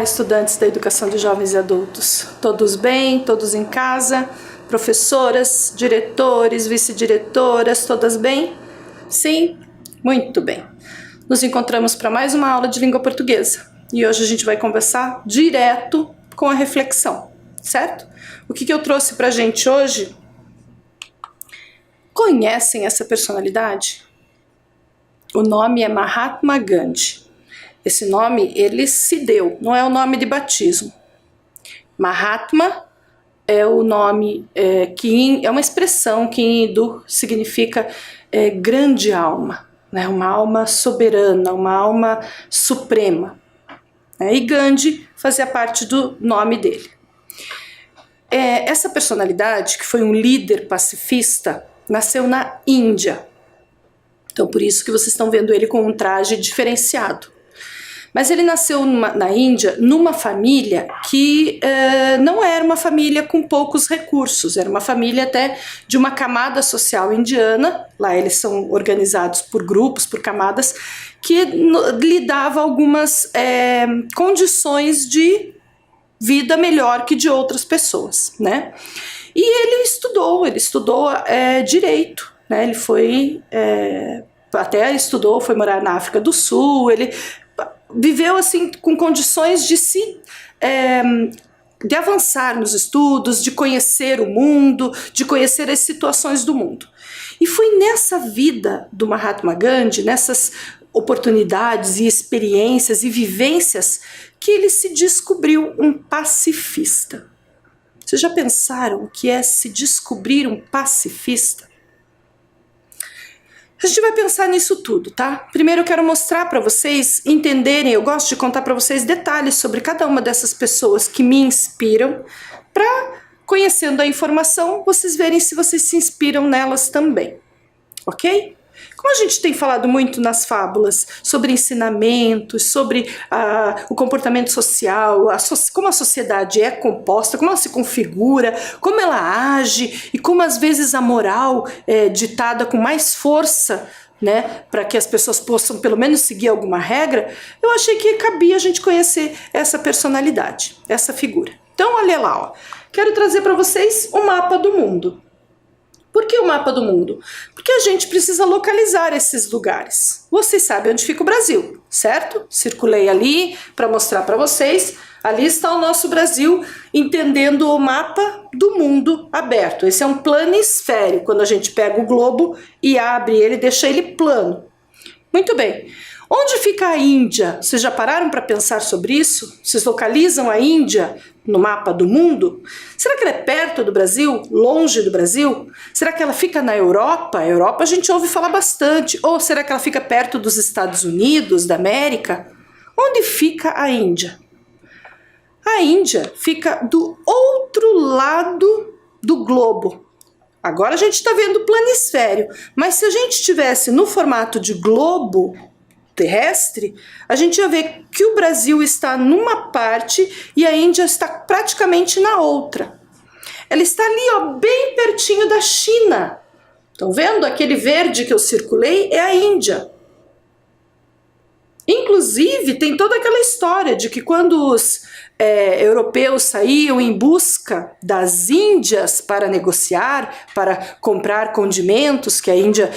Olá, estudantes da educação de jovens e adultos. Todos bem? Todos em casa? Professoras, diretores, vice-diretoras, todas bem? Sim? Muito bem. Nos encontramos para mais uma aula de língua portuguesa. E hoje a gente vai conversar direto com a reflexão, certo? O que eu trouxe para a gente hoje? Conhecem essa personalidade? O nome é Mahatma Gandhi. Esse nome, ele se deu, não é o nome de batismo. Mahatma é o nome que é uma expressão que em hindu significa grande alma, né? Uma alma soberana, uma alma suprema. E Gandhi fazia parte do nome dele. Essa personalidade, que foi um líder pacifista, nasceu na Índia. Então, por isso que vocês estão vendo ele com um traje diferenciado. Mas ele nasceu na Índia numa família que não era uma família com poucos recursos, era uma família até de uma camada social indiana. Lá eles são organizados por grupos, por camadas, que lhe dava algumas condições de vida melhor que de outras pessoas, né? E ele estudou direito, né? Ele foi foi morar na África do Sul, ele viveu assim com condições de avançar nos estudos, de conhecer o mundo, de conhecer as situações do mundo. E foi nessa vida do Mahatma Gandhi, nessas oportunidades e experiências e vivências, que ele se descobriu um pacifista. Vocês já pensaram o que é se descobrir um pacifista? A gente vai pensar nisso tudo, tá? Primeiro eu quero mostrar para vocês entenderem, eu gosto de contar para vocês detalhes sobre cada uma dessas pessoas que me inspiram, para, conhecendo a informação, vocês verem se vocês se inspiram nelas também, ok? Como a gente tem falado muito nas fábulas sobre ensinamentos, sobre o comportamento social, como a sociedade é composta, como ela se configura, como ela age e como às vezes a moral é ditada com mais força, né, para que as pessoas possam pelo menos seguir alguma regra, eu achei que cabia a gente conhecer essa personalidade, essa figura. Então olha lá, ó. Quero trazer para vocês o mapa do mundo. Por que o mapa do mundo? Porque a gente precisa localizar esses lugares. Vocês sabem onde fica o Brasil, certo? Circulei ali para mostrar para vocês. Ali está o nosso Brasil, entendendo o mapa do mundo aberto. Esse é um planisfério, quando a gente pega o globo e abre ele, deixa ele plano. Muito bem. Onde fica a Índia? Vocês já pararam para pensar sobre isso? Vocês localizam a Índia no mapa do mundo? Será que ela é perto do Brasil? Longe do Brasil? Será que ela fica na Europa? A Europa a gente ouve falar bastante. Ou será que ela fica perto dos Estados Unidos, da América? Onde fica a Índia? A Índia fica do outro lado do globo. Agora a gente está vendo o planisfério, mas se a gente estivesse no formato de globo terrestre, a gente ia ver que o Brasil está numa parte e a Índia está praticamente na outra. Ela está ali, ó, bem pertinho da China. Estão vendo? Aquele verde que eu circulei é a Índia. Inclusive, tem toda aquela história de que quando os europeus saíam em busca das Índias para negociar, para comprar condimentos, que a Índia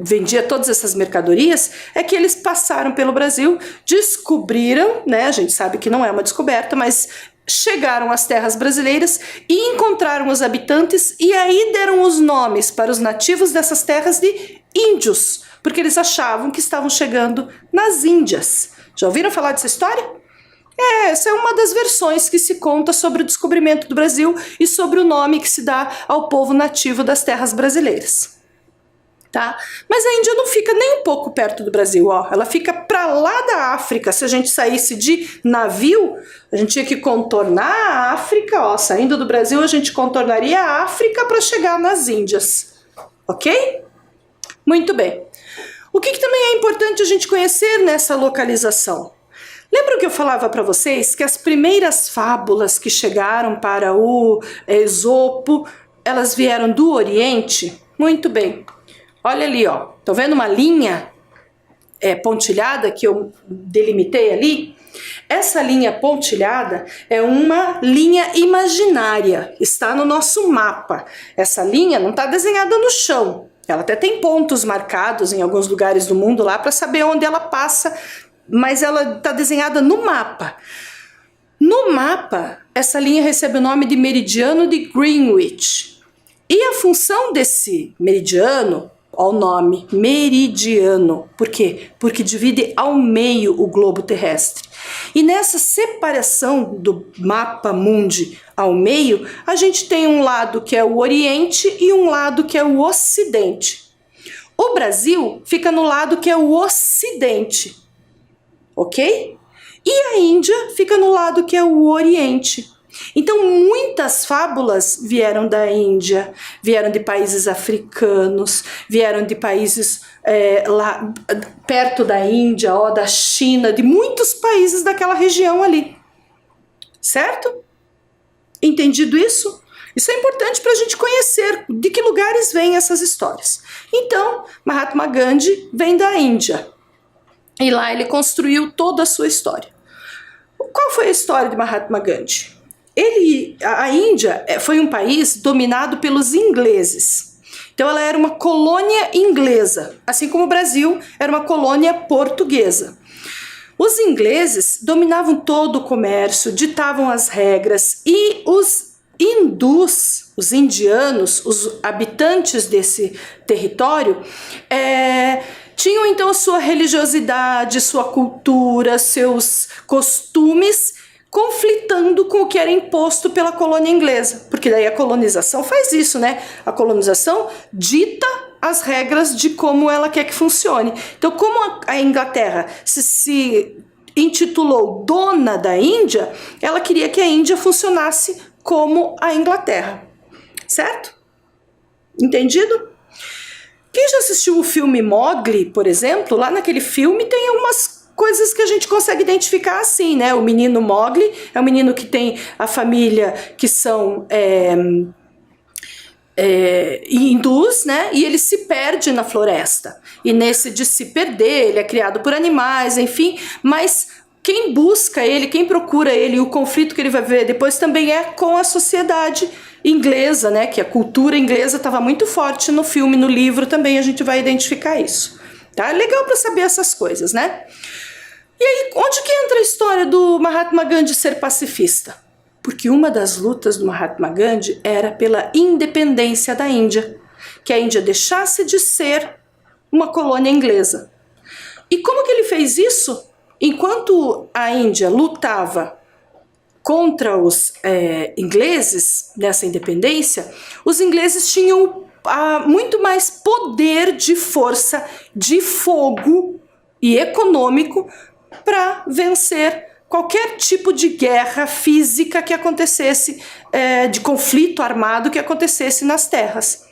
vendia todas essas mercadorias, é que eles passaram pelo Brasil, descobriram, né, a gente sabe que não é uma descoberta, mas chegaram às terras brasileiras e encontraram os habitantes e aí deram os nomes para os nativos dessas terras de índios, porque eles achavam que estavam chegando nas Índias. Já ouviram falar dessa história? Essa é uma das versões que se conta sobre o descobrimento do Brasil e sobre o nome que se dá ao povo nativo das terras brasileiras. Tá? Mas a Índia não fica nem um pouco perto do Brasil, ó. Ela fica para lá da África. Se a gente saísse de navio, a gente tinha que contornar a África, ó. Saindo do Brasil, a gente contornaria a África para chegar nas Índias. Ok? Muito bem. O que também é importante a gente conhecer nessa localização? Lembra que eu falava para vocês que as primeiras fábulas que chegaram para o Esopo, elas vieram do Oriente? Muito bem. Olha ali, ó. Estão vendo uma linha pontilhada que eu delimitei ali? Essa linha pontilhada é uma linha imaginária, está no nosso mapa. Essa linha não está desenhada no chão, ela até tem pontos marcados em alguns lugares do mundo lá para saber onde ela passa, mas ela está desenhada no mapa. No mapa, essa linha recebe o nome de meridiano de Greenwich. E a função desse meridiano, ó o nome, meridiano. Por quê? Porque divide ao meio o globo terrestre. E nessa separação do mapa mundi ao meio, a gente tem um lado que é o Oriente e um lado que é o Ocidente. O Brasil fica no lado que é o Ocidente, ok? E a Índia fica no lado que é o Oriente. Então muitas fábulas vieram da Índia, vieram de países africanos, vieram de países lá perto da Índia, ó, da China, de muitos países daquela região ali, certo? Entendido isso? Isso é importante para a gente conhecer de que lugares vêm essas histórias. Então, Mahatma Gandhi vem da Índia e lá ele construiu toda a sua história. Qual foi a história de Mahatma Gandhi? A Índia foi um país dominado pelos ingleses. Então ela era uma colônia inglesa, assim como o Brasil era uma colônia portuguesa. Os ingleses dominavam todo o comércio, ditavam as regras e os hindus, os indianos, os habitantes desse território, tinham então a sua religiosidade, sua cultura, seus costumes, conflitando com o que era imposto pela colônia inglesa, porque daí a colonização faz isso, né? A colonização dita as regras de como ela quer que funcione. Então, como a Inglaterra se intitulou dona da Índia, ela queria que a Índia funcionasse como a Inglaterra, certo? Entendido? Quem já assistiu o filme Mowgli, por exemplo, lá naquele filme tem algumas coisas que a gente consegue identificar assim, né? O menino Mowgli é um menino que tem a família que são hindus, né? E ele se perde na floresta. E nesse de se perder, ele é criado por animais, enfim, mas quem busca ele, quem procura ele, e o conflito que ele vai ver depois também é com a sociedade inglesa, né? Que a cultura inglesa estava muito forte no filme, no livro também a gente vai identificar isso. Tá? É legal para saber essas coisas, né? E aí, onde que entra a história do Mahatma Gandhi ser pacifista? Porque uma das lutas do Mahatma Gandhi era pela independência da Índia, que a Índia deixasse de ser uma colônia inglesa. E como que ele fez isso? Enquanto a Índia lutava contra os ingleses nessa independência, os ingleses tinham muito mais poder de força, de fogo e econômico para vencer qualquer tipo de guerra física que acontecesse, de conflito armado que acontecesse nas terras.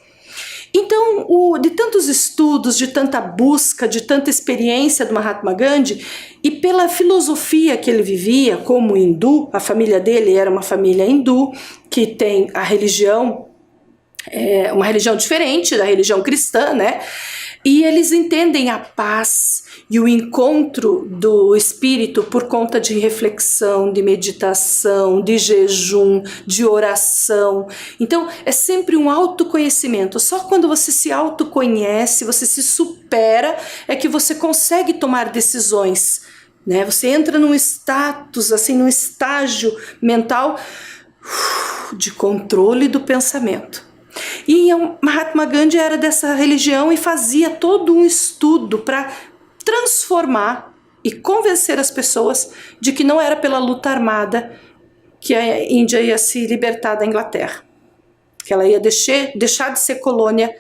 Então, de tantos estudos, de tanta busca, de tanta experiência do Mahatma Gandhi, e pela filosofia que ele vivia como hindu, a família dele era uma família hindu, que tem a religião, uma religião diferente da religião cristã, né? E eles entendem a paz e o encontro do espírito por conta de reflexão, de meditação, de jejum, de oração. Então é sempre um autoconhecimento. Só quando você se autoconhece, você se supera, é que você consegue tomar decisões, né? Você entra num status, assim, num estágio mental de controle do pensamento. E o Mahatma Gandhi era dessa religião e fazia todo um estudo para transformar e convencer as pessoas de que não era pela luta armada que a Índia ia se libertar da Inglaterra, que ela ia deixar de ser colônia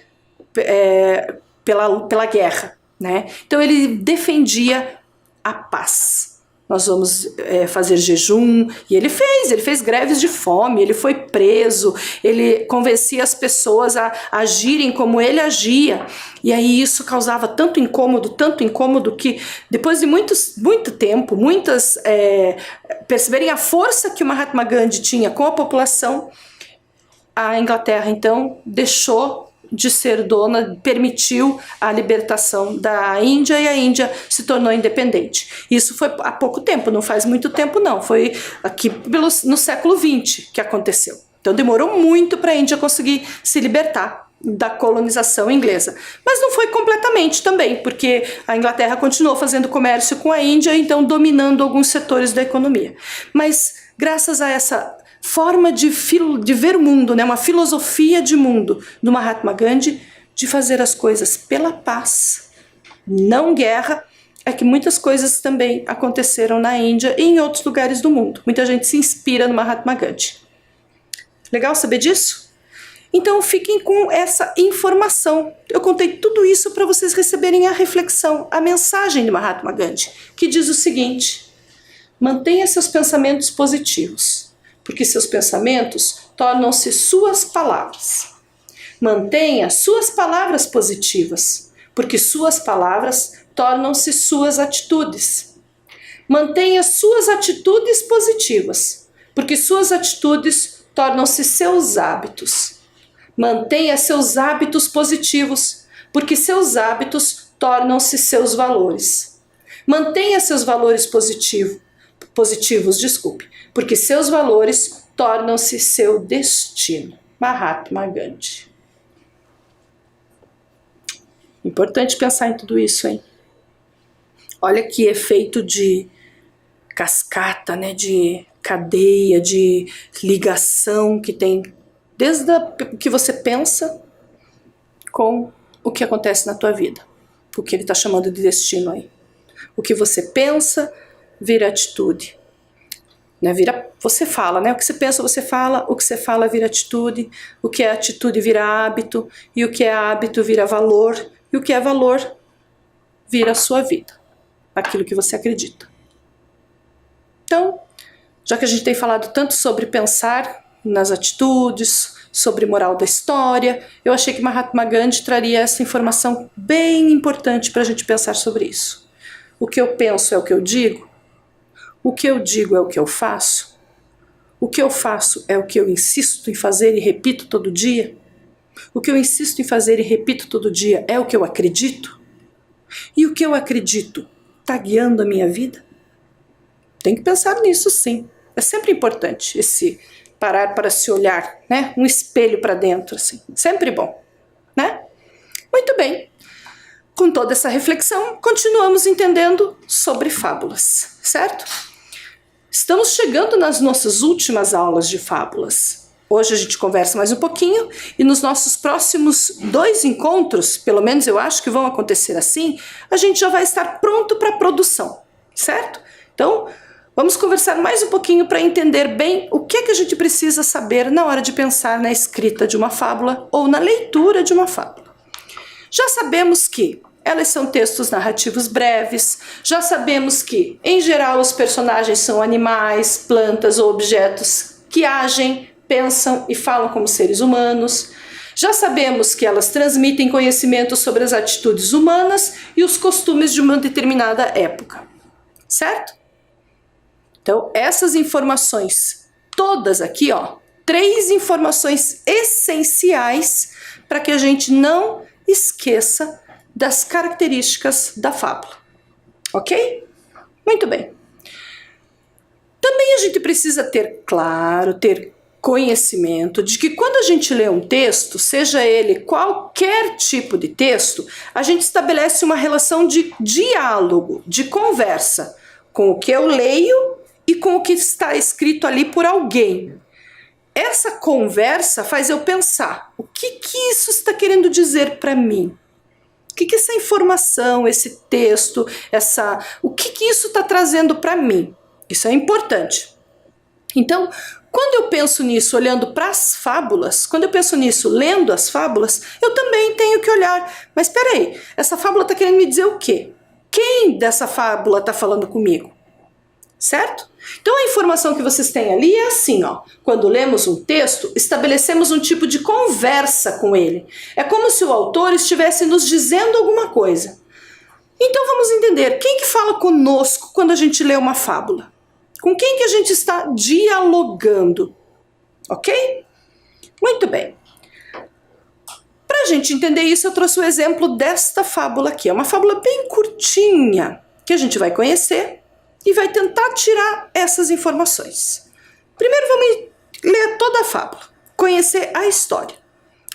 pela guerra, né? Então ele defendia a paz. Nós vamos fazer jejum, e ele fez greves de fome, ele foi preso, ele convencia as pessoas a agirem como ele agia, e aí isso causava tanto incômodo que depois de muito tempo, muitas perceberem a força que o Mahatma Gandhi tinha com a população, a Inglaterra então deixou de ser dona, permitiu a libertação da Índia e a Índia se tornou independente. Isso foi há pouco tempo, não faz muito tempo não, foi aqui no século XX que aconteceu. Então demorou muito para a Índia conseguir se libertar da colonização inglesa. Mas não foi completamente também, porque a Inglaterra continuou fazendo comércio com a Índia, então dominando alguns setores da economia. Mas graças a essa forma de ver o mundo, né, uma filosofia de mundo do Mahatma Gandhi, de fazer as coisas pela paz, não guerra, é que muitas coisas também aconteceram na Índia e em outros lugares do mundo. Muita gente se inspira no Mahatma Gandhi. Legal saber disso? Então fiquem com essa informação. Eu contei tudo isso para vocês receberem a reflexão, a mensagem do Mahatma Gandhi, que diz o seguinte: mantenha seus pensamentos positivos, porque seus pensamentos tornam-se suas palavras. Mantenha suas palavras positivas, porque suas palavras tornam-se suas atitudes. Mantenha suas atitudes positivas, porque suas atitudes tornam-se seus hábitos. Mantenha seus hábitos positivos, porque seus hábitos tornam-se seus valores. Mantenha seus valores positivos, porque seus valores tornam-se seu destino. Mahatma Gandhi. Importante pensar em tudo isso, hein? Olha que efeito de cascata, né? De cadeia, de ligação que tem desde o que você pensa com o que acontece na tua vida. O que ele está chamando de destino aí. O que você pensa vira atitude. Né? Você fala, né? O que você pensa, você fala. O que você fala vira atitude. O que é atitude vira hábito. E o que é hábito vira valor. E o que é valor vira a sua vida. Aquilo que você acredita. Então, já que a gente tem falado tanto sobre pensar nas atitudes, sobre moral da história, eu achei que Mahatma Gandhi traria essa informação bem importante para a gente pensar sobre isso. O que eu penso é o que eu digo? O que eu digo é o que eu faço? O que eu faço é o que eu insisto em fazer e repito todo dia? O que eu insisto em fazer e repito todo dia é o que eu acredito? E o que eu acredito está guiando a minha vida? Tem que pensar nisso, sim. É sempre importante esse parar para se olhar, né? Um espelho para dentro, assim. Sempre bom, né? Muito bem. Com toda essa reflexão, continuamos entendendo sobre fábulas, certo? Estamos chegando nas nossas últimas aulas de fábulas. Hoje a gente conversa mais um pouquinho e nos nossos próximos 2 encontros, pelo menos eu acho que vão acontecer assim, a gente já vai estar pronto para a produção, certo? Então, vamos conversar mais um pouquinho para entender bem o que é que a gente precisa saber na hora de pensar na escrita de uma fábula ou na leitura de uma fábula. Já sabemos que elas são textos narrativos breves, já sabemos que, em geral, os personagens são animais, plantas ou objetos que agem, pensam e falam como seres humanos. Já sabemos que elas transmitem conhecimento sobre as atitudes humanas e os costumes de uma determinada época, certo? Então, essas informações todas aqui, ó, 3 informações essenciais para que a gente não esqueça das características da fábula, ok? Muito bem. Também a gente precisa ter conhecimento de que quando a gente lê um texto, seja ele qualquer tipo de texto, a gente estabelece uma relação de diálogo, de conversa com o que eu leio e com o que está escrito ali por alguém. Essa conversa faz eu pensar, o que isso está querendo dizer para mim? O que essa informação, esse texto, o que isso está trazendo para mim? Isso é importante. Então, quando eu penso nisso olhando para as fábulas, quando eu penso nisso lendo as fábulas, eu também tenho que olhar, mas espera aí, essa fábula está querendo me dizer o quê? Quem dessa fábula está falando comigo? Certo? Então a informação que vocês têm ali é assim, ó. Quando lemos um texto, estabelecemos um tipo de conversa com ele. É como se o autor estivesse nos dizendo alguma coisa. Então vamos entender, quem que fala conosco quando a gente lê uma fábula? Com quem que a gente está dialogando? Ok? Muito bem. Para Para a gente entender isso, eu trouxe o exemplo desta fábula aqui. É uma fábula bem curtinha, que a gente vai conhecer e vai tentar tirar essas informações. Primeiro vamos ler toda a fábula, conhecer a história.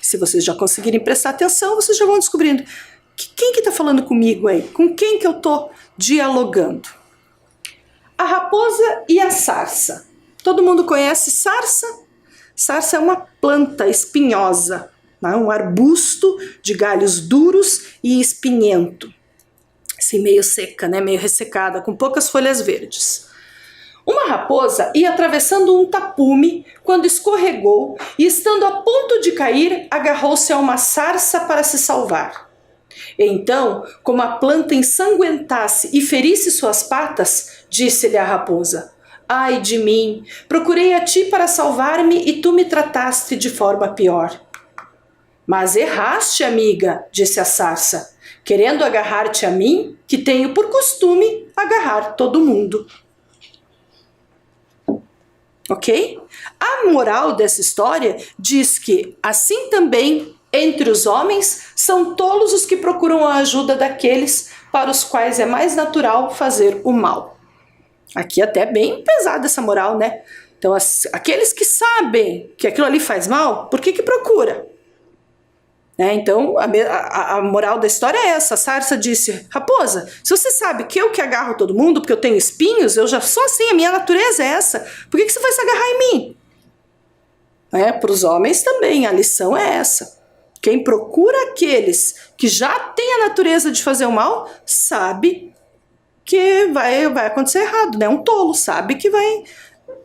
Se vocês já conseguirem prestar atenção, vocês já vão descobrindo quem que está falando comigo aí, com quem que eu estou dialogando. A raposa e a sarça. Todo mundo conhece sarça? Sarça é uma planta espinhosa, né? Um arbusto de galhos duros e espinhento. Assim, meio seca, né? Meio ressecada, com poucas folhas verdes. Uma raposa ia atravessando um tapume quando escorregou e, estando a ponto de cair, agarrou-se a uma sarça para se salvar. Então, como a planta ensanguentasse e ferisse suas patas, disse-lhe a raposa: ai de mim, procurei a ti para salvar-me e tu me trataste de forma pior. Mas erraste, amiga, disse a sarça, querendo agarrar-te a mim, que tenho por costume agarrar todo mundo. Ok? A moral dessa história diz que, assim também, entre os homens, são tolos os que procuram a ajuda daqueles para os quais é mais natural fazer o mal. Aqui até bem pesada essa moral, né? Então, aqueles que sabem que aquilo ali faz mal, por que procura? Então, a moral da história é essa. A sarça disse: raposa, se você sabe que eu que agarro todo mundo porque eu tenho espinhos, eu já sou assim, a minha natureza é essa, por que você vai se agarrar em mim? Para os homens também, a lição é essa. Quem procura aqueles que já têm a natureza de fazer o mal, sabe que vai acontecer errado, né? Um tolo sabe que vai...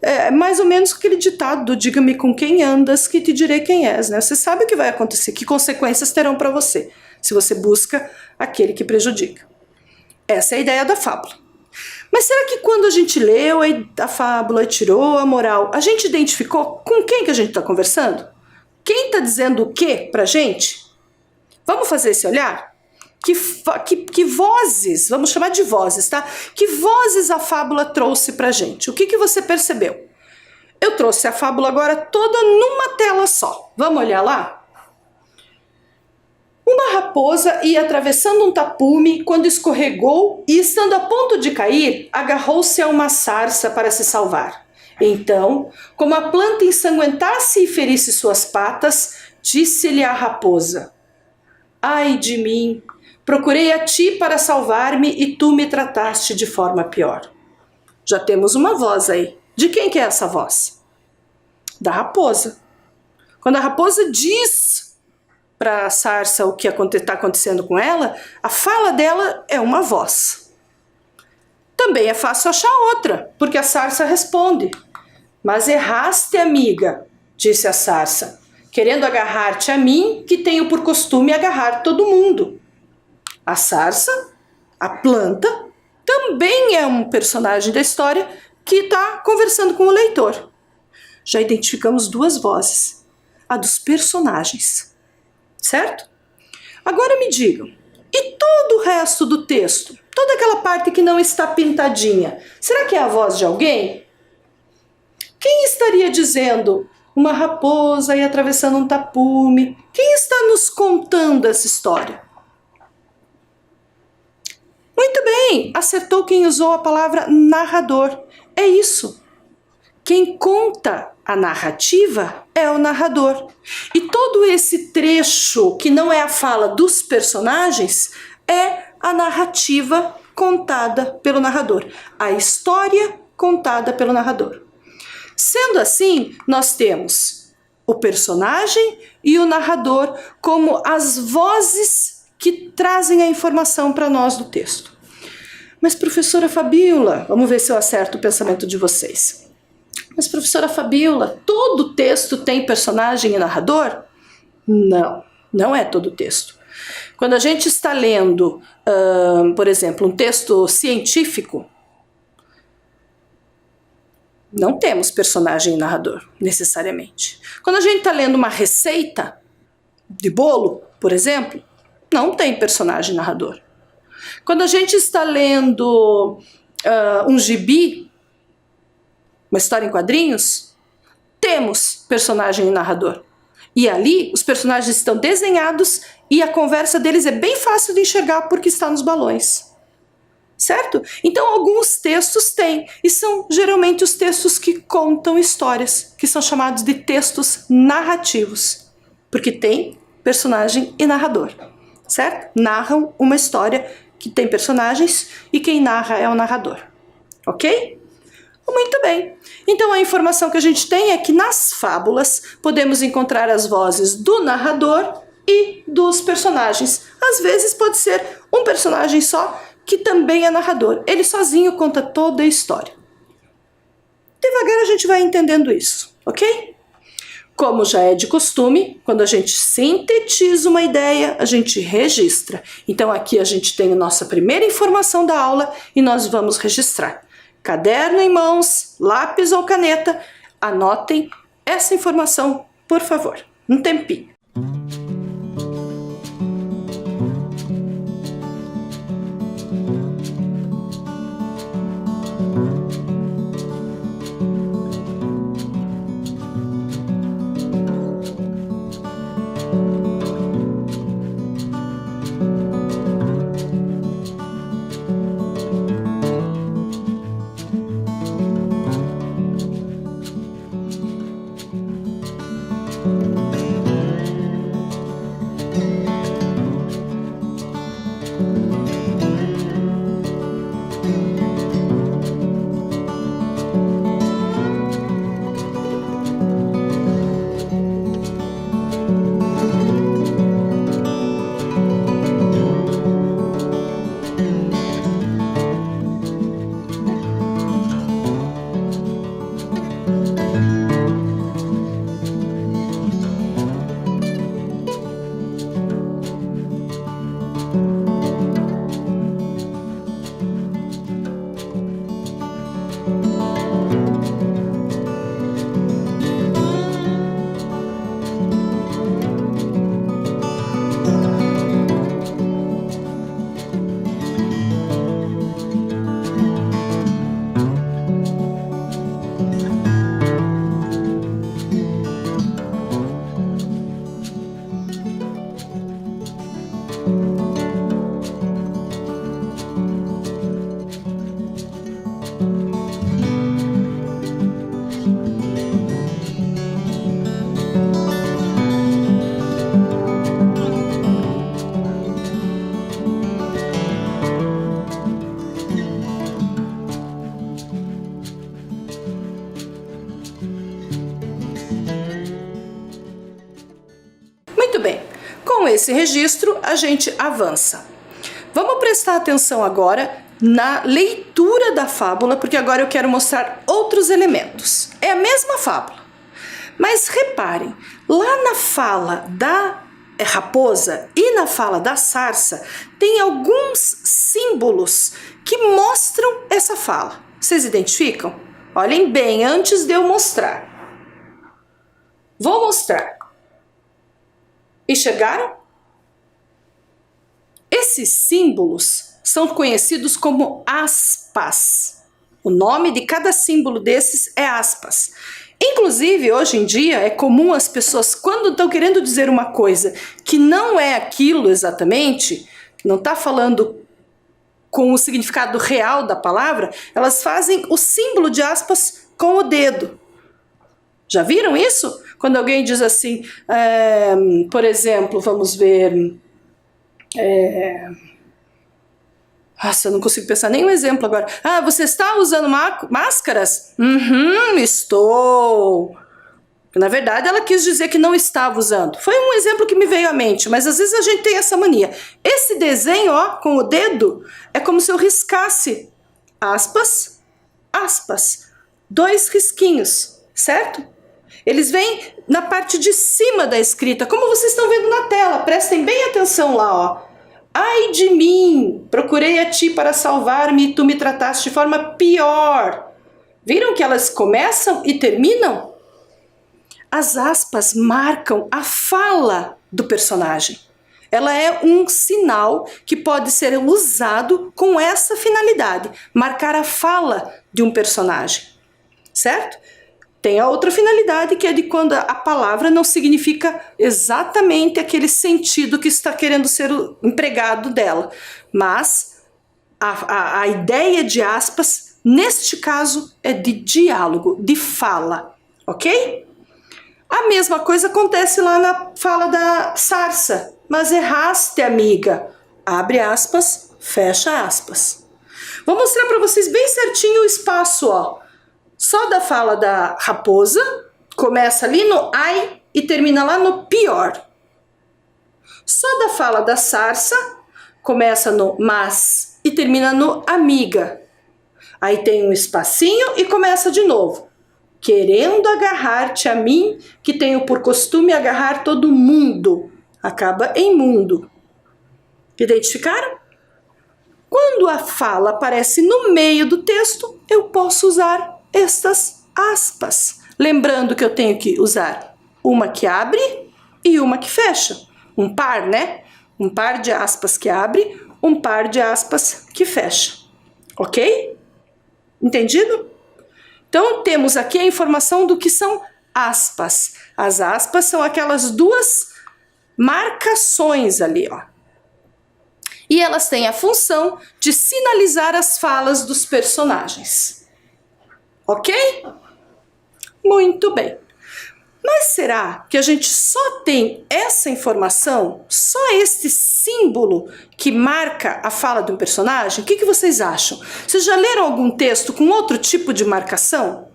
É mais ou menos aquele ditado do diga-me com quem andas que te direi quem és, né? Você sabe o que vai acontecer, que consequências terão para você, se você busca aquele que prejudica. Essa é a ideia da fábula. Mas será que quando a gente leu a fábula e tirou a moral, a gente identificou com quem que a gente está conversando? Quem está dizendo o que pra gente? Vamos fazer esse olhar? Que vozes, vamos chamar de vozes, tá? Que vozes a fábula trouxe pra gente? O que você percebeu? Eu trouxe a fábula agora toda numa tela só. Vamos olhar lá? Uma raposa ia atravessando um tapume quando escorregou e, estando a ponto de cair, agarrou-se a uma sarça para se salvar. Então, como a planta ensanguentasse e ferisse suas patas, disse-lhe a raposa: ai de mim, procurei a ti para salvar-me e tu me trataste de forma pior. Já temos uma voz aí. De quem que é essa voz? Da raposa. Quando a raposa diz para a sarça o que está acontecendo com ela, a fala dela é uma voz. Também é fácil achar outra, porque a sarça responde: mas erraste, amiga, disse a sarça, querendo agarrar-te a mim, que tenho por costume agarrar todo mundo. A sarça, a planta, também é um personagem da história que está conversando com o leitor. Já identificamos duas vozes, a dos personagens, certo? Agora me digam, e todo o resto do texto, toda aquela parte que não está pintadinha, será que é a voz de alguém? Quem estaria dizendo uma raposa e atravessando um tapume? Quem está nos contando essa história? Muito bem, acertou quem usou a palavra narrador. É isso. Quem conta a narrativa é o narrador. E todo esse trecho, que não é a fala dos personagens, é a narrativa contada pelo narrador. A história contada pelo narrador. Sendo assim, nós temos o personagem e o narrador como as vozes que trazem a informação para nós do texto. Mas, professora Fabíola, vamos ver se eu acerto o pensamento de vocês. Mas, professora Fabíola, todo texto tem personagem e narrador? Não, não é todo texto. Quando a gente está lendo, por exemplo, um texto científico, não temos personagem e narrador, necessariamente. Quando a gente está lendo uma receita de bolo, por exemplo, não tem personagem e narrador. Quando a gente está lendo um gibi, uma história em quadrinhos, temos personagem e narrador. E ali os personagens estão desenhados e a conversa deles é bem fácil de enxergar porque está nos balões. Certo? Então alguns textos têm, e são geralmente os textos que contam histórias, que são chamados de textos narrativos, porque tem personagem e narrador, certo? Narram uma história que tem personagens e quem narra é o narrador, ok? Muito bem. Então a informação que a gente tem é que nas fábulas podemos encontrar as vozes do narrador e dos personagens. Às vezes pode ser um personagem só que também é narrador. Ele sozinho conta toda a história. Devagar a gente vai entendendo isso, ok? Como já é de costume, quando a gente sintetiza uma ideia, a gente registra. Então aqui a gente tem a nossa primeira informação da aula e nós vamos registrar. Caderno em mãos, lápis ou caneta, anotem essa informação, por favor. Um tempinho. Muito bem, com esse registro a gente avança. Vamos prestar atenção agora na leitura da fábula, porque agora eu quero mostrar outros elementos. É a mesma fábula, mas reparem, lá na fala da raposa e na fala da sarça, tem alguns símbolos que mostram essa fala. Vocês identificam? Olhem bem antes de eu mostrar. Vou mostrar. Enxergaram? Esses símbolos são conhecidos como aspas. O nome de cada símbolo desses é aspas. Inclusive, hoje em dia, é comum as pessoas, quando estão querendo dizer uma coisa que não é aquilo exatamente, que não está falando com o significado real da palavra, elas fazem o símbolo de aspas com o dedo. Já viram isso? Quando alguém diz assim, por exemplo, vamos ver... Nossa, eu não consigo pensar nenhum exemplo agora. Ah, você está usando máscaras? Estou. Na verdade, ela quis dizer que não estava usando. Foi um exemplo que me veio à mente, mas às vezes a gente tem essa mania. Esse desenho, ó, com o dedo, é como se eu riscasse aspas, aspas. 2 risquinhos, certo? Eles vêm na parte de cima da escrita, como vocês estão vendo na tela. Prestem bem atenção lá, ó. Ai de mim, procurei a ti para salvar-me e tu me trataste de forma pior. Viram que elas começam e terminam? As aspas marcam a fala do personagem. Ela é um sinal que pode ser usado com essa finalidade, marcar a fala de um personagem, certo? Tem a outra finalidade, que é de quando a palavra não significa exatamente aquele sentido que está querendo ser empregado dela. Mas a ideia de aspas, neste caso, é de diálogo, de fala, ok? A mesma coisa acontece lá na fala da sarça. Mas erraste, amiga. Abre aspas, fecha aspas. Vou mostrar para vocês bem certinho o espaço, ó. Só da fala da raposa, começa ali no ai e termina lá no pior. Só da fala da sarça, começa no mas e termina no amiga. Aí tem um espacinho e começa de novo. Querendo agarrar-te a mim, que tenho por costume agarrar todo mundo. Acaba em mundo. Identificaram? Quando a fala aparece no meio do texto, eu posso usar estas aspas. Lembrando que eu tenho que usar uma que abre e uma que fecha. Um par, né? Um par de aspas que abre, um par de aspas que fecha. Ok? Entendido? Então, temos aqui a informação do que são aspas. As aspas são aquelas duas marcações ali, ó. E elas têm a função de sinalizar as falas dos personagens. Ok? Muito bem. Mas será que a gente só tem essa informação, só este símbolo que marca a fala de um personagem? O que vocês acham? Vocês já leram algum texto com outro tipo de marcação?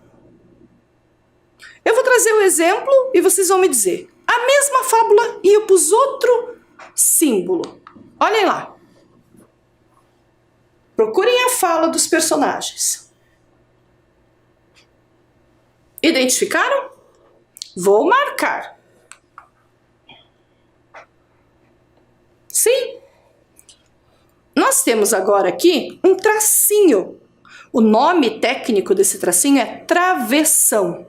Eu vou trazer o exemplo e vocês vão me dizer. A mesma fábula e eu pus outro símbolo. Olhem lá. Procurem a fala dos personagens. Identificaram? Vou marcar. Sim? Nós temos agora aqui um tracinho. O nome técnico desse tracinho é travessão.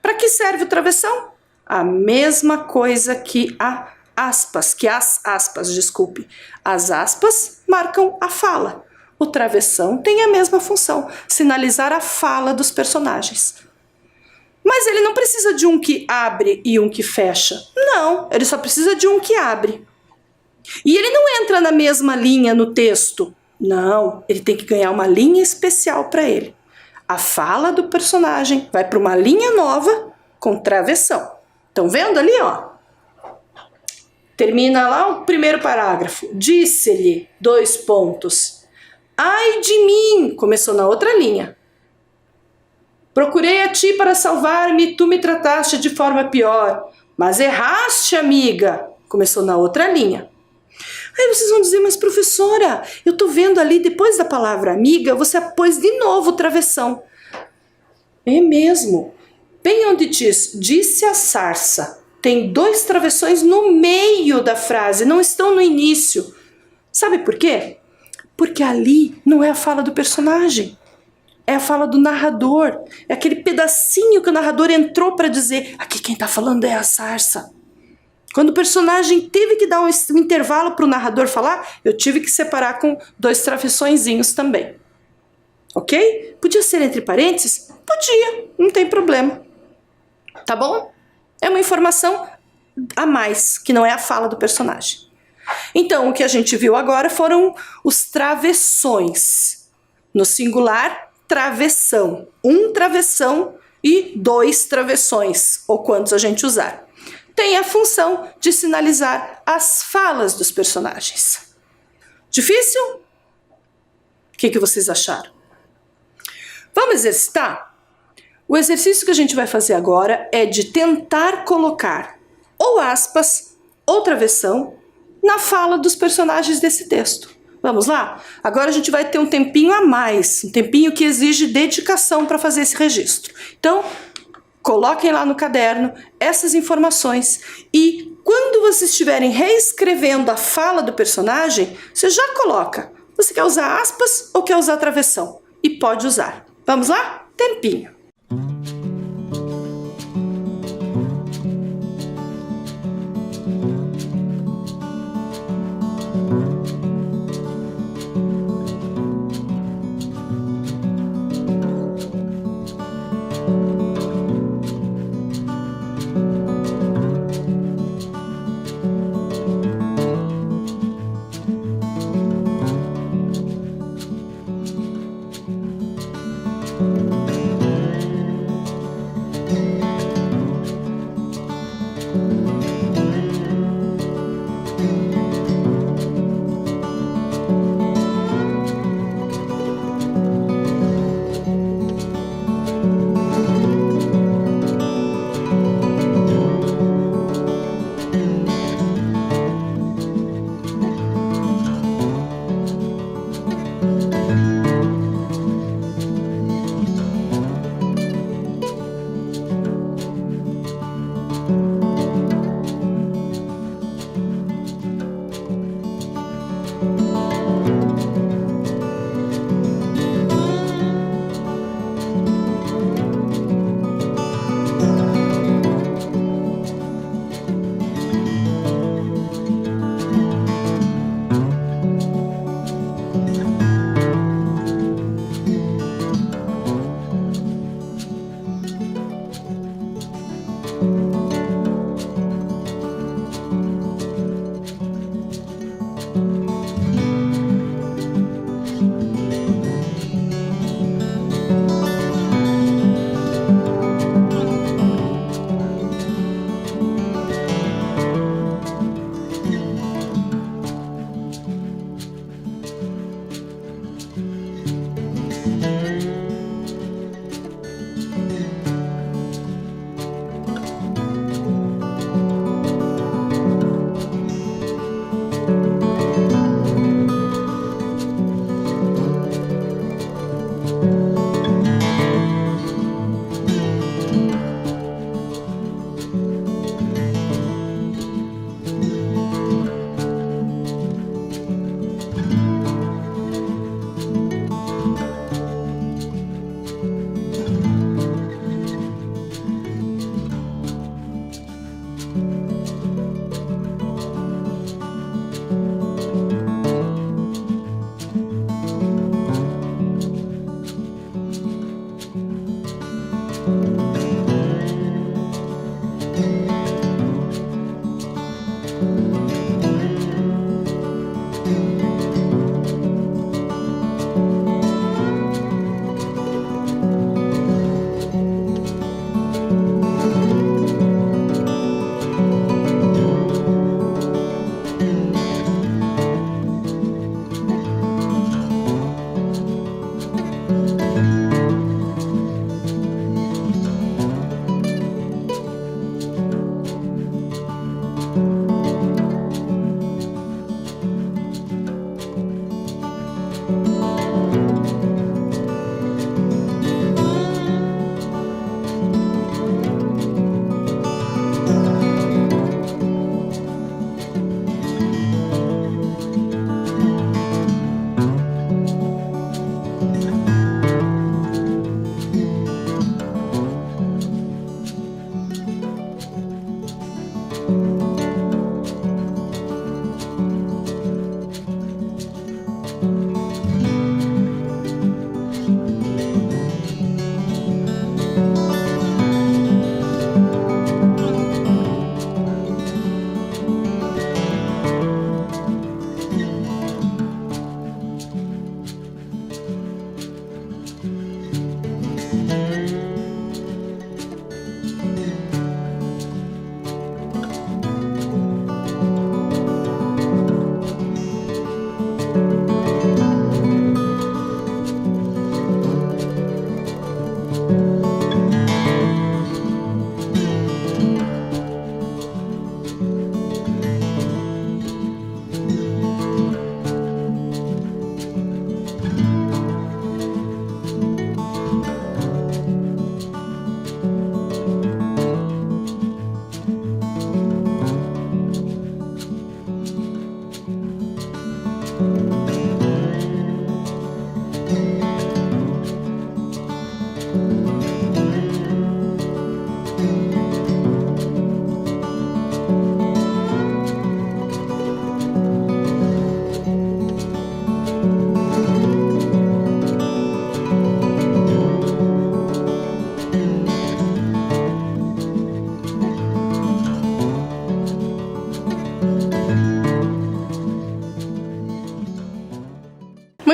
Para que serve o travessão? A mesma coisa que as aspas, desculpe. As aspas marcam a fala. O travessão tem a mesma função, sinalizar a fala dos personagens. Mas ele não precisa de um que abre e um que fecha. Não, ele só precisa de um que abre. E ele não entra na mesma linha no texto. Não, ele tem que ganhar uma linha especial para ele. A fala do personagem vai para uma linha nova com travessão. Estão vendo ali, ó? Termina lá o primeiro parágrafo. Disse-lhe, : ai de mim, começou na outra linha. Procurei a ti para salvar-me, tu me trataste de forma pior. Mas erraste, amiga, começou na outra linha. Aí vocês vão dizer, mas professora, eu tô vendo ali, depois da palavra amiga, você pôs de novo o travessão. É mesmo. Bem onde diz, disse a sarça. Tem dois travessões no meio da frase, não estão no início. Sabe por quê? Porque ali não é a fala do personagem. É a fala do narrador. É aquele pedacinho que o narrador entrou para dizer, aqui quem está falando é a sarça. Quando o personagem teve que dar um intervalo para o narrador falar, eu tive que separar com dois travessõezinhos também. Ok? Podia ser entre parênteses? Podia, não tem problema. Tá bom? É uma informação a mais, que não é a fala do personagem. Então, o que a gente viu agora foram os travessões. No singular, travessão. Um travessão e dois travessões, ou quantos a gente usar. Tem a função de sinalizar as falas dos personagens. Difícil? O que vocês acharam? Vamos exercitar? O exercício que a gente vai fazer agora é de tentar colocar ou aspas ou travessão na fala dos personagens desse texto. Vamos lá? Agora a gente vai ter um tempinho a mais, um tempinho que exige dedicação para fazer esse registro. Então, coloquem lá no caderno essas informações e quando vocês estiverem reescrevendo a fala do personagem, você já coloca. Você quer usar aspas ou quer usar travessão? E pode usar. Vamos lá? Tempinho.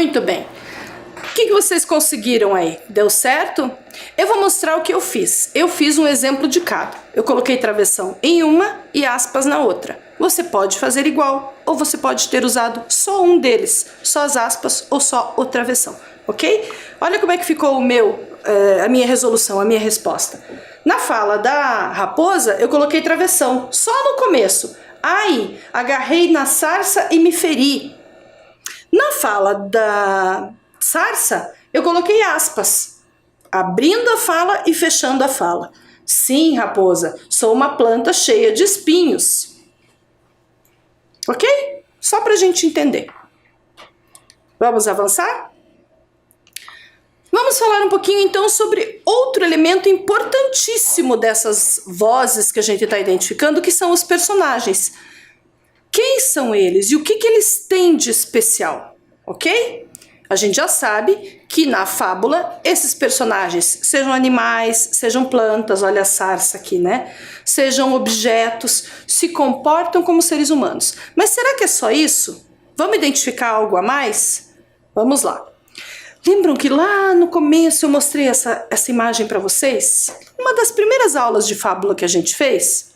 Muito bem. O que vocês conseguiram aí? Deu certo? Eu vou mostrar o que eu fiz. Eu fiz um exemplo de cada. Eu coloquei travessão em uma e aspas na outra. Você pode fazer igual, ou você pode ter usado só um deles, só as aspas ou só o travessão, ok? Olha como é que ficou a minha resolução, a minha resposta. Na fala da raposa, eu coloquei travessão, só no começo. Ai, agarrei na sarça e me feri. Na fala da sarça, eu coloquei aspas, abrindo a fala e fechando a fala. Sim, raposa, sou uma planta cheia de espinhos. Ok? Só para a gente entender. Vamos avançar? Vamos falar um pouquinho então sobre outro elemento importantíssimo dessas vozes que a gente está identificando, que são os personagens. Quem são eles e o que eles têm de especial? Ok? A gente já sabe que na fábula esses personagens, sejam animais, sejam plantas, olha a sarça aqui, né? Sejam objetos, se comportam como seres humanos. Mas será que é só isso? Vamos identificar algo a mais? Vamos lá. Lembram que lá no começo eu mostrei essa imagem para vocês? Uma das primeiras aulas de fábula que a gente fez?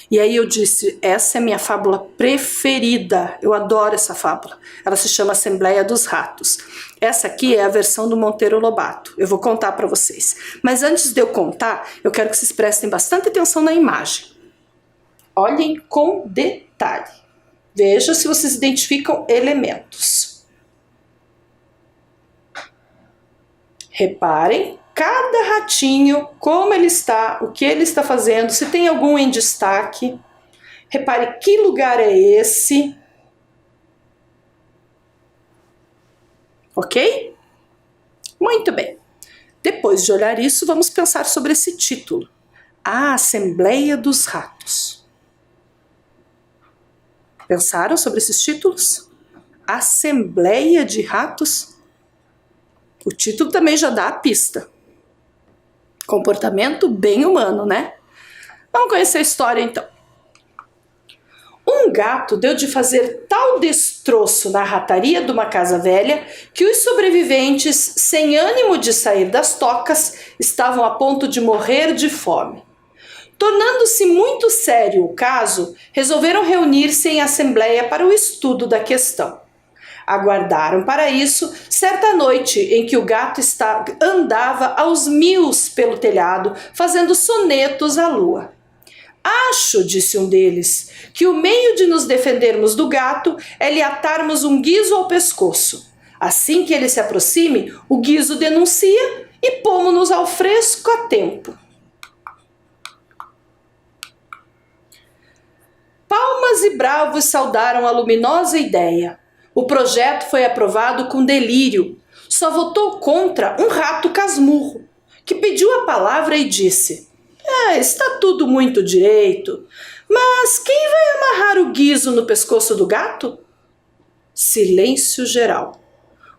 E aí eu disse, essa é minha fábula preferida, eu adoro essa fábula. Ela se chama Assembleia dos Ratos. Essa aqui é a versão do Monteiro Lobato, eu vou contar para vocês. Mas antes de eu contar, eu quero que vocês prestem bastante atenção na imagem. Olhem com detalhe. Veja se vocês identificam elementos. Reparem cada ratinho, como ele está, o que ele está fazendo, se tem algum em destaque. Repare que lugar é esse. Ok? Muito bem. Depois de olhar isso, vamos pensar sobre esse título. A Assembleia dos Ratos. Pensaram sobre esses títulos? Assembleia de Ratos? O título também já dá a pista. Comportamento bem humano, né? Vamos conhecer a história então. Um gato deu de fazer tal destroço na rataria de uma casa velha que os sobreviventes, sem ânimo de sair das tocas, estavam a ponto de morrer de fome. Tornando-se muito sério o caso, resolveram reunir-se em assembleia para o estudo da questão. Aguardaram para isso certa noite em que o gato andava aos mios pelo telhado, fazendo sonetos à lua. Acho, disse um deles, que o meio de nos defendermos do gato é lhe atarmos um guizo ao pescoço. Assim que ele se aproxime, o guizo denuncia e pomos-nos ao fresco a tempo. Palmas e bravos saudaram a luminosa ideia. O projeto foi aprovado com delírio. Só votou contra um rato casmurro, que pediu a palavra e disse: está tudo muito direito, mas quem vai amarrar o guizo no pescoço do gato? Silêncio geral.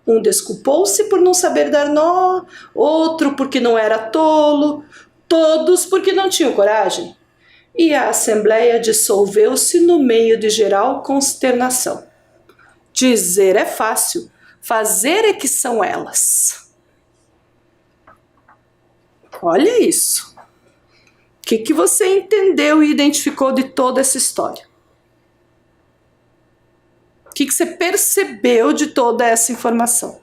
Um desculpou-se por não saber dar nó, outro porque não era tolo, todos porque não tinham coragem. E a assembleia dissolveu-se no meio de geral consternação. Dizer é fácil, fazer é que são elas. Olha isso. O que você entendeu e identificou de toda essa história? O que você percebeu de toda essa informação?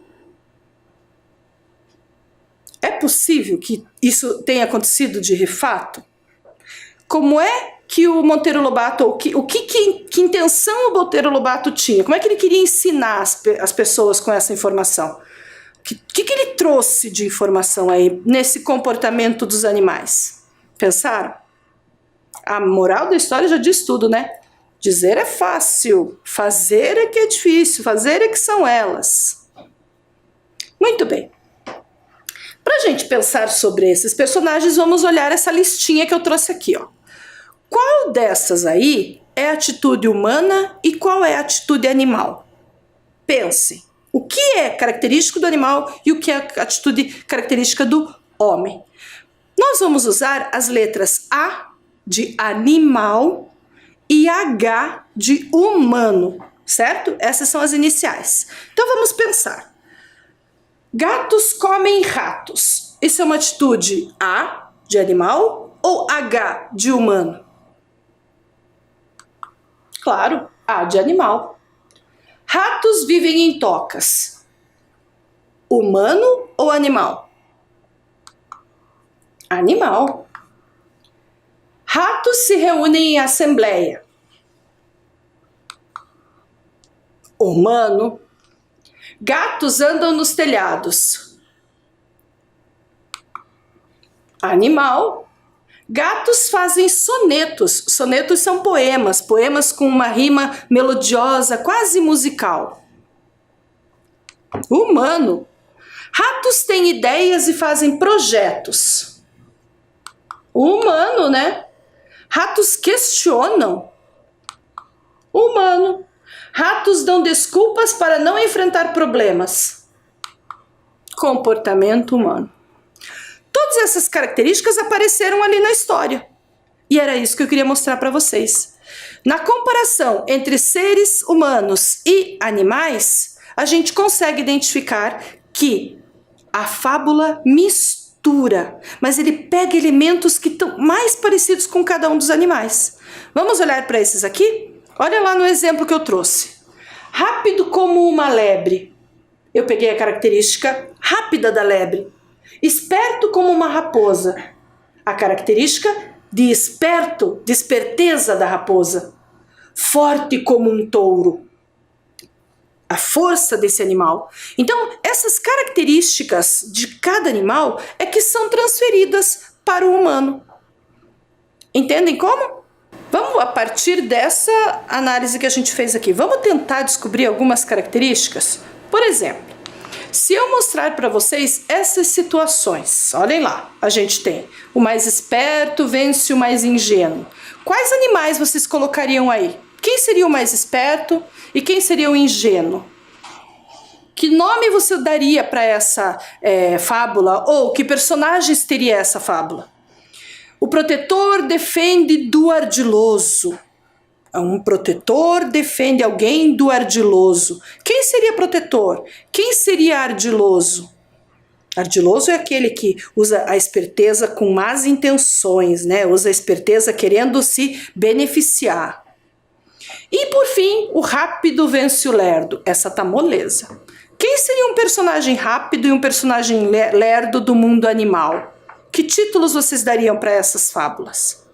É possível que isso tenha acontecido de fato? Como é que o Monteiro Lobato, que intenção o Monteiro Lobato tinha? Como é que ele queria ensinar as pessoas com essa informação? O que ele trouxe de informação aí nesse comportamento dos animais? Pensaram? A moral da história já diz tudo, né? Dizer é fácil, fazer é que é difícil, fazer é que são elas. Muito bem. Para a gente pensar sobre esses personagens, vamos olhar essa listinha que eu trouxe aqui, ó. Qual dessas aí é atitude humana e qual é atitude animal? Pense, o que é característico do animal e o que é atitude característica do homem? Nós vamos usar as letras A de animal e H de humano, certo? Essas são as iniciais. Então vamos pensar. Gatos comem ratos. Isso é uma atitude A, de animal, ou H, de humano? Claro, A, de animal. Ratos vivem em tocas. Humano ou animal? Animal. Ratos se reúnem em assembleia. Humano. Gatos andam nos telhados. Animal. Gatos fazem sonetos. Sonetos são poemas, poemas com uma rima melodiosa, quase musical. Humano. Ratos têm ideias e fazem projetos. Humano, né? Ratos questionam. Humano. Ratos dão desculpas para não enfrentar problemas. Comportamento humano. Todas essas características apareceram ali na história. E era isso que eu queria mostrar para vocês. Na comparação entre seres humanos e animais, a gente consegue identificar que a fábula mistura, mas ele pega elementos que estão mais parecidos com cada um dos animais. Vamos olhar para esses aqui? Olha lá no exemplo que eu trouxe. Rápido como uma lebre. Eu peguei a característica rápida da lebre. Esperto como uma raposa. A característica de esperto, de esperteza da raposa. Forte como um touro. A força desse animal. Então, essas características de cada animal é que são transferidas para o humano. Entendem como? Vamos, a partir dessa análise que a gente fez aqui, vamos tentar descobrir algumas características? Por exemplo, se eu mostrar para vocês essas situações, olhem lá, a gente tem o mais esperto vence o mais ingênuo. Quais animais vocês colocariam aí? Quem seria o mais esperto e quem seria o ingênuo? Que nome você daria para essa fábula? Ou que personagens teria essa fábula? O protetor defende do ardiloso. Um protetor defende alguém do ardiloso. Quem seria protetor? Quem seria ardiloso? Ardiloso é aquele que usa a esperteza com más intenções, né? Usa a esperteza querendo se beneficiar. E por fim, o rápido vence o lerdo. Essa tá moleza. Quem seria um personagem rápido e um personagem lerdo do mundo animal? Que títulos vocês dariam para essas fábulas?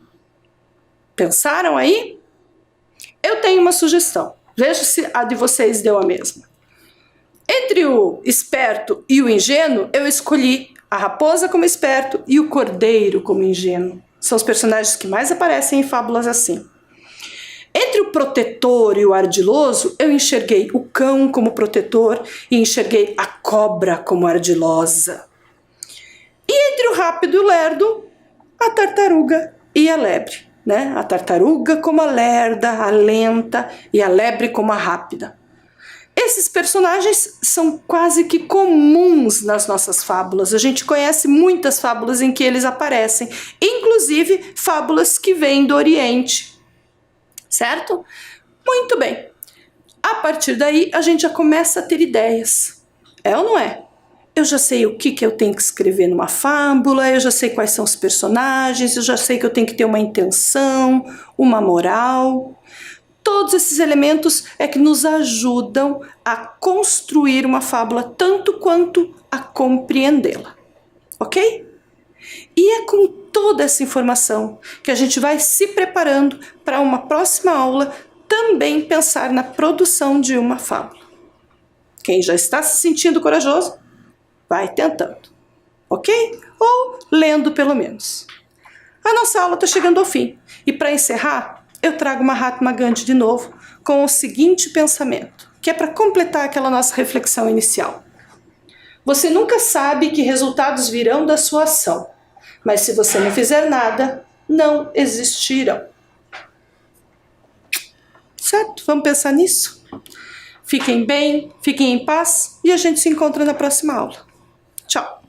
Pensaram aí? Eu tenho uma sugestão. Veja se a de vocês deu a mesma. Entre o esperto e o ingênuo, eu escolhi a raposa como esperto e o cordeiro como ingênuo. São os personagens que mais aparecem em fábulas assim. Entre o protetor e o ardiloso, eu enxerguei o cão como protetor e enxerguei a cobra como ardilosa. E entre o rápido e o lerdo, a tartaruga e a lebre, né? A tartaruga como a lerda, a lenta, e a lebre como a rápida. Esses personagens são quase que comuns nas nossas fábulas. A gente conhece muitas fábulas em que eles aparecem, inclusive fábulas que vêm do Oriente. Certo? Muito bem. A partir daí, a gente já começa a ter ideias. É ou não é? Eu já sei o que eu tenho que escrever numa fábula, eu já sei quais são os personagens, eu já sei que eu tenho que ter uma intenção, uma moral. Todos esses elementos é que nos ajudam a construir uma fábula tanto quanto a compreendê-la. Ok? E é com toda essa informação que a gente vai se preparando para uma próxima aula também pensar na produção de uma fábula. Quem já está se sentindo corajoso, vai tentando, ok? Ou lendo pelo menos. A nossa aula está chegando ao fim. E para encerrar, eu trago Mahatma Gandhi de novo com o seguinte pensamento, que é para completar aquela nossa reflexão inicial. Você nunca sabe que resultados virão da sua ação, mas se você não fizer nada, não existirão. Certo? Vamos pensar nisso? Fiquem bem, fiquem em paz e a gente se encontra na próxima aula. Tchau!